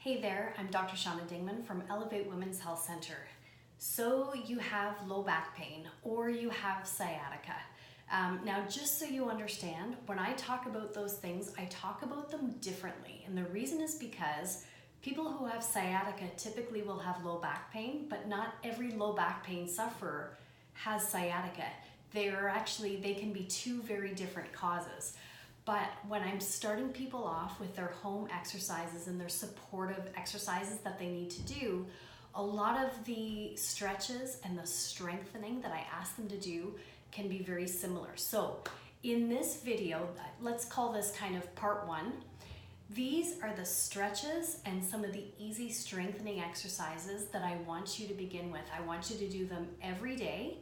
Hey there, I'm Dr. Shauna Dingman from Elevate Women's Health Center. So you have low back pain or you have sciatica. Now, just so you understand, when I talk about those things, I talk about them differently. And the reason is because people who have sciatica typically will have low back pain, but not every low back pain sufferer has sciatica. They can be two very different causes. But when I'm starting people off with their home exercises and their supportive exercises that they need to do, a lot of the stretches and the strengthening that I ask them to do can be very similar. So in this video, let's call this kind of part one. These are the stretches and some of the easy strengthening exercises that I want you to begin with. I want you to do them every day.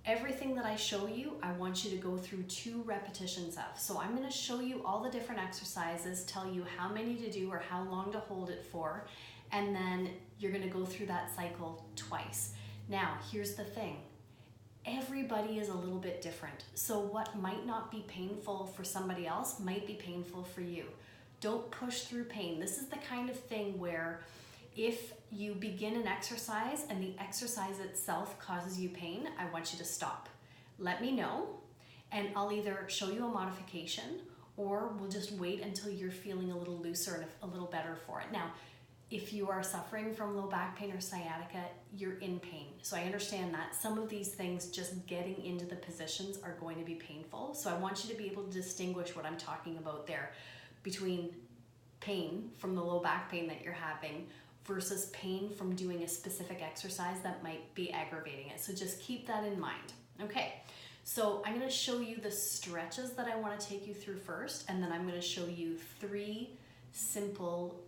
Everything that I show you, I want you to go through 2 repetitions of. So I'm gonna show you all the different exercises, tell you how many to do or how long to hold it for, and then you're gonna go through that cycle twice. Now, here's the thing. Everybody is a little bit different. So what might not be painful for somebody else might be painful for you. Don't push through pain. This is the kind of thing where if you begin an exercise and the exercise itself causes you pain, I want you to stop. Let me know, and I'll either show you a modification or we'll just wait until you're feeling a little looser and a little better for it. Now, if you are suffering from low back pain or sciatica, you're in pain. So I understand that some of these things, just getting into the positions, are going to be painful. So I want you to be able to distinguish what I'm talking about there between pain from the low back pain that you're having versus pain from doing a specific exercise that might be aggravating it. So just keep that in mind. Okay, so I'm gonna show you the stretches that I wanna take you through first, and then I'm gonna show you 3 simple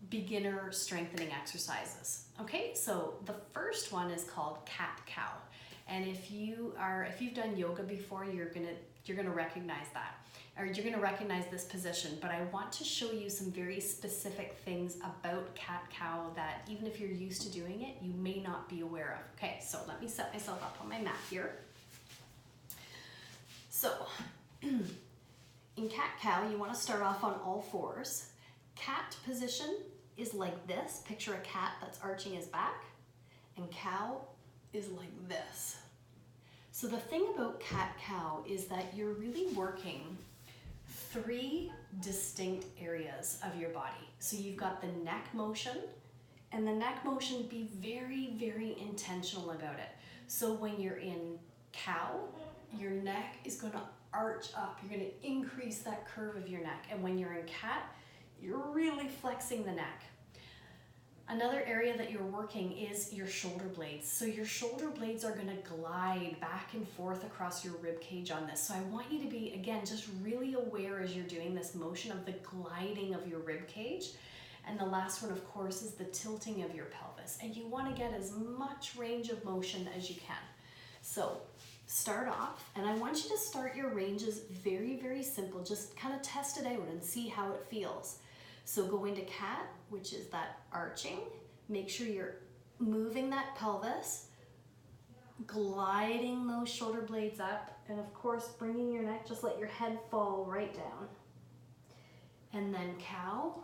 beginner strengthening exercises. Okay, so the first one is called cat-cow. And if you've done yoga before, you're gonna recognize that, or you're gonna recognize this position, but I want to show you some very specific things about cat-cow that even if you're used to doing it, you may not be aware of. Okay, so let me set myself up on my mat here. So, in cat-cow, you wanna start off on all 4s. Cat position is like this. Picture a cat that's arching his back, and cow is like this. So the thing about cat-cow is that you're really working 3 distinct areas of your body. So you've got the neck motion, and the neck motion, be very, very intentional about it. So when you're in cow, your neck is gonna arch up. You're gonna increase that curve of your neck. And when you're in cat, you're really flexing the neck. Another area that you're working is your shoulder blades. So your shoulder blades are gonna glide back and forth across your rib cage on this. So I want you to be, again, just really aware as you're doing this motion of the gliding of your rib cage. And the last one, of course, is the tilting of your pelvis. And you wanna get as much range of motion as you can. So start off, and I want you to start your ranges very, very simple. Just kind of test it out and see how it feels. So go into cat, which is that arching. Make sure you're moving that pelvis, gliding those shoulder blades up, and of course, bringing your neck, just let your head fall right down. And then cow,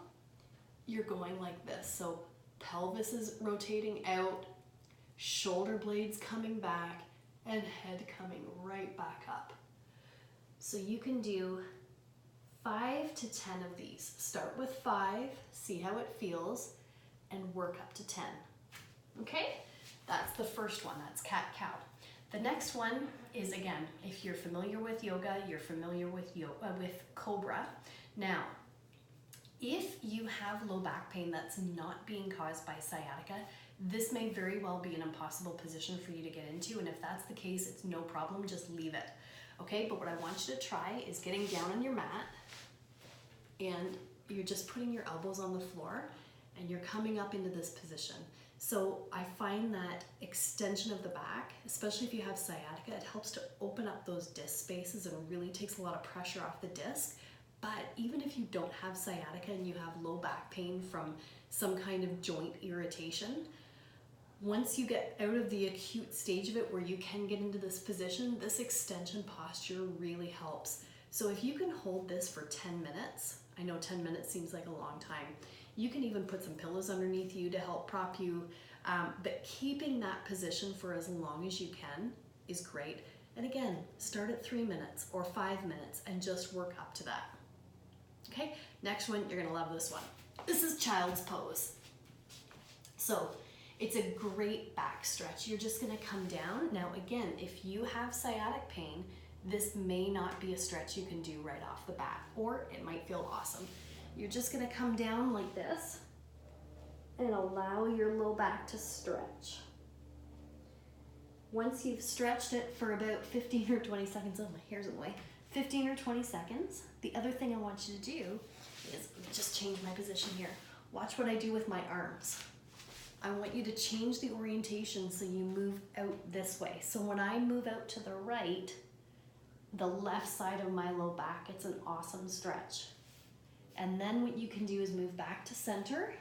you're going like this. So pelvis is rotating out, shoulder blades coming back, and head coming right back up. So you can do 5 to 10 of these. Start with 5, see how it feels, and work up to 10. Okay, that's the first one, that's cat-cow. The next one is, again, if you're familiar with yoga, you're familiar with cobra. Now, if you have low back pain that's not being caused by sciatica, this may very well be an impossible position for you to get into, and if that's the case, it's no problem, just leave it. Okay, but what I want you to try is getting down on your mat, and you're just putting your elbows on the floor and you're coming up into this position. So I find that extension of the back, especially if you have sciatica, it helps to open up those disc spaces and really takes a lot of pressure off the disc. But even if you don't have sciatica and you have low back pain from some kind of joint irritation, once you get out of the acute stage of it where you can get into this position, this extension posture really helps. So if you can hold this for 10 minutes, I know 10 minutes seems like a long time. You can even put some pillows underneath you to help prop you, but keeping that position for as long as you can is great. And again, start at 3 minutes or 5 minutes and just work up to that. Okay, next one, you're gonna love this one. This is child's pose. So it's a great back stretch. You're just gonna come down. Now again, if you have sciatic pain, this may not be a stretch you can do right off the bat, or it might feel awesome. You're just gonna come down like this and allow your low back to stretch. Once you've stretched it for about 15 or 20 seconds, oh, my hair's in the way, 15 or 20 seconds, the other thing I want you to do is just change my position here. Watch what I do with my arms. I want you to change the orientation so you move out this way. So when I move out to the right, the left side of my low back, it's an awesome stretch. And then what you can do is move back to center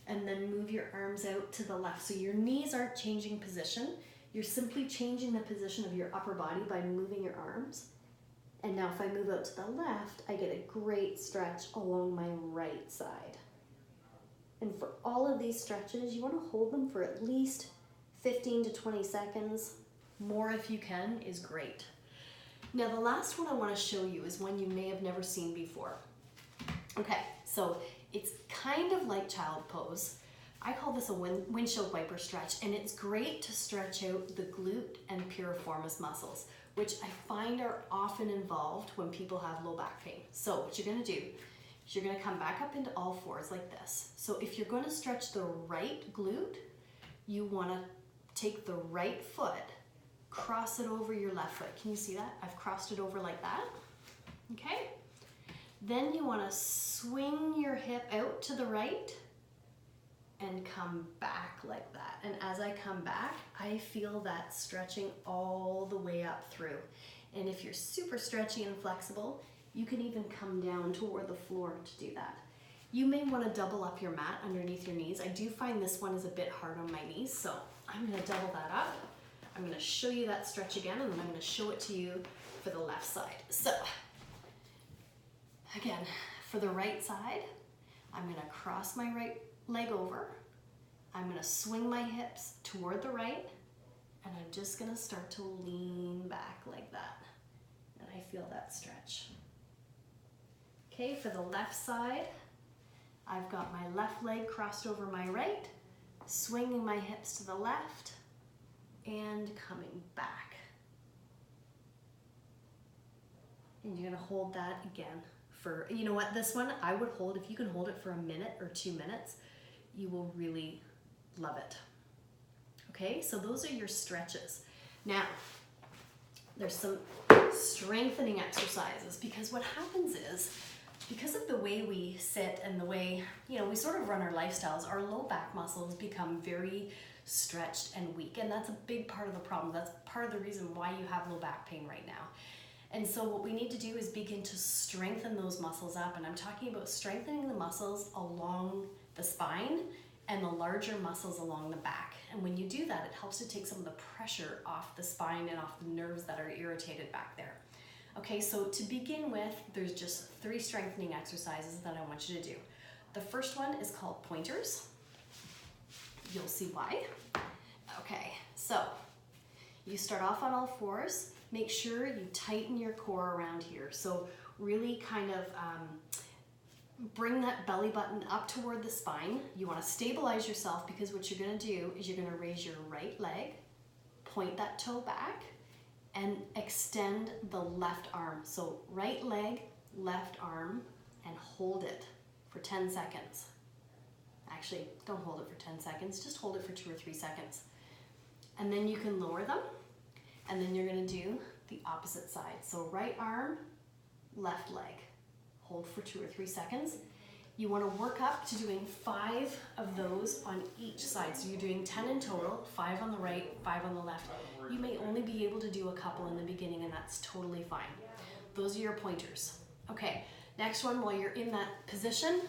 and then move your arms out to the left. So your knees aren't changing position. You're simply changing the position of your upper body by moving your arms. And now if I move out to the left, I get a great stretch along my right side. And for all of these stretches, you want to hold them for at least 15 to 20 seconds. More if you can is great. Now the last one I want to show you is one you may have never seen before. Okay, so it's kind of like child pose. I call this a windshield wiper stretch, and it's great to stretch out the glute and piriformis muscles, which I find are often involved when people have low back pain. So what you're gonna do is you're gonna come back up into all fours like this. So if you're gonna stretch the right glute, you wanna take the right foot, cross it over your left foot. Can you see that? I've crossed it over like that, okay? Then you wanna swing your hip out to the right and come back like that. And as I come back, I feel that stretching all the way up through. And if you're super stretchy and flexible, you can even come down toward the floor to do that. You may want to double up your mat underneath your knees. I do find this one is a bit hard on my knees, so I'm going to double that up. I'm going to show you that stretch again, and then I'm going to show it to you for the left side. So again, for the right side, I'm going to cross my right leg over. I'm going to swing my hips toward the right, and I'm just going to start to lean back like that. And I feel that stretch. Okay, for the left side, I've got my left leg crossed over my right, swinging my hips to the left, and coming back. And you're gonna hold that again for, you know what, this one I would hold, if you can hold it for a minute or 2 minutes, you will really love it. Okay, so those are your stretches. Now, there's some strengthening exercises, because what happens is, because of the way we sit and the way, you know, we sort of run our lifestyles, our low back muscles become very stretched and weak. And that's a big part of the problem. That's part of the reason why you have low back pain right now. And so what we need to do is begin to strengthen those muscles up. And I'm talking about strengthening the muscles along the spine and the larger muscles along the back. And when you do that, it helps to take some of the pressure off the spine and off the nerves that are irritated back there. Okay, so to begin with, there's just 3 strengthening exercises that I want you to do. The first one is called pointers. You'll see why. Okay, so you start off on all fours. Make sure you tighten your core around here. So really kind of bring that belly button up toward the spine. You want to stabilize yourself, because what you're going to do is you're going to raise your right leg, point that toe back, and extend the left arm. So right leg, left arm, and hold it for 10 seconds. Actually, don't hold it for 10 seconds, just hold it for 2 or 3 seconds. And then you can lower them, and then you're gonna do the opposite side. So right arm, left leg. Hold for 2 or 3 seconds. You wanna work up to doing 5 of those on each side. So you're doing 10 in total, 5 on the right, 5 on the left. You may only be able to do a couple in the beginning, and that's totally fine. Those are your pointers. Okay, next one, while you're in that position,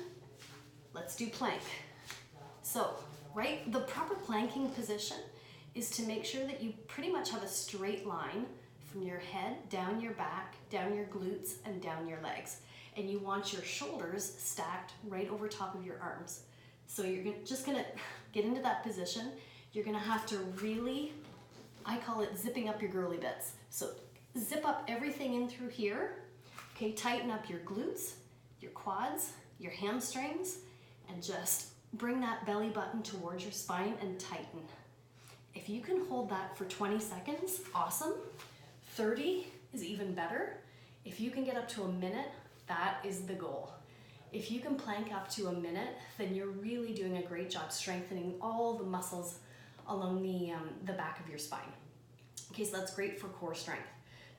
let's do plank. So, right, the proper planking position is to make sure that you pretty much have a straight line from your head, down your back, down your glutes, and down your legs. and you want your shoulders stacked right over top of your arms. So you're just gonna get into that position. You're gonna have to really, I call it zipping up your girly bits. So zip up everything in through here. Okay, tighten up your glutes, your quads, your hamstrings, and just bring that belly button towards your spine and tighten. If you can hold that for 20 seconds, awesome. 30 is even better. If you can get up to a minute, that is the goal. If you can plank up to a minute, then you're really doing a great job strengthening all the muscles along the back of your spine. Okay, so that's great for core strength.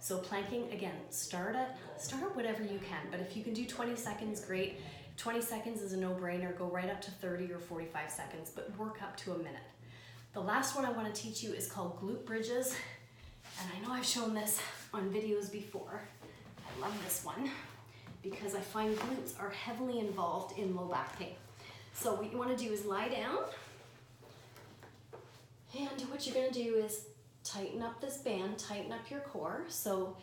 So planking, again, start at whatever you can, but if you can do 20 seconds, great. 20 seconds is a no-brainer. Go right up to 30 or 45 seconds, but work up to a minute. The last one I want to teach you is called glute bridges. And I know I've shown this on videos before. I love this one because I find glutes are heavily involved in low back pain. So what you want to do is lie down. And what you're going to do is tighten up this band, tighten up your core. So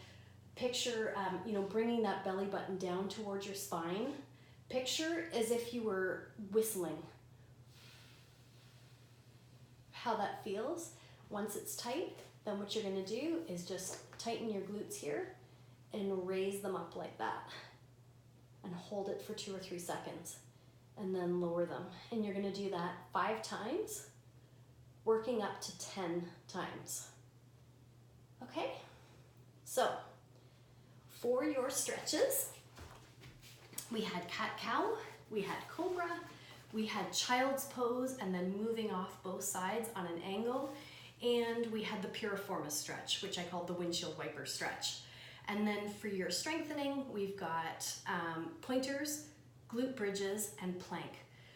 picture, bringing that belly button down towards your spine. Picture as if you were whistling. How that feels. Once it's tight, then what you're going to do is just tighten your glutes here and raise them up like that. And hold it for 2 or 3 seconds. And then lower them. And you're going to do that 5 times, working up to 10 times. Okay? So, for your stretches, we had cat-cow, we had cobra, we had child's pose, and then moving off both sides on an angle, and we had the piriformis stretch, which I called the windshield wiper stretch. And then for your strengthening, we've got pointers, glute bridges, and plank.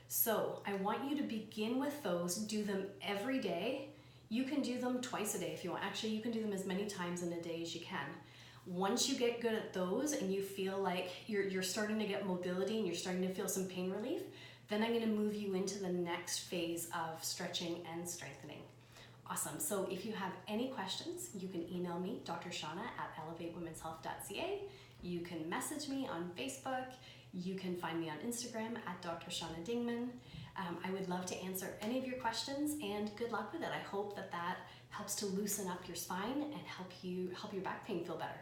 So I want you to begin with those, do them every day. You can do them twice a day if you want. Actually, you can do them as many times in a day as you can. Once you get good at those and you feel like you're starting to get mobility and you're starting to feel some pain relief, then I'm gonna move you into the next phase of stretching and strengthening. Awesome, so if you have any questions, you can email me, Dr. Shauna at elevatewomenshealth.ca. You can message me on Facebook. You can find me on Instagram at Dr. Shauna Dingman. I would love to answer any of your questions, and good luck with it. I hope that helps to loosen up your spine and help your back pain feel better.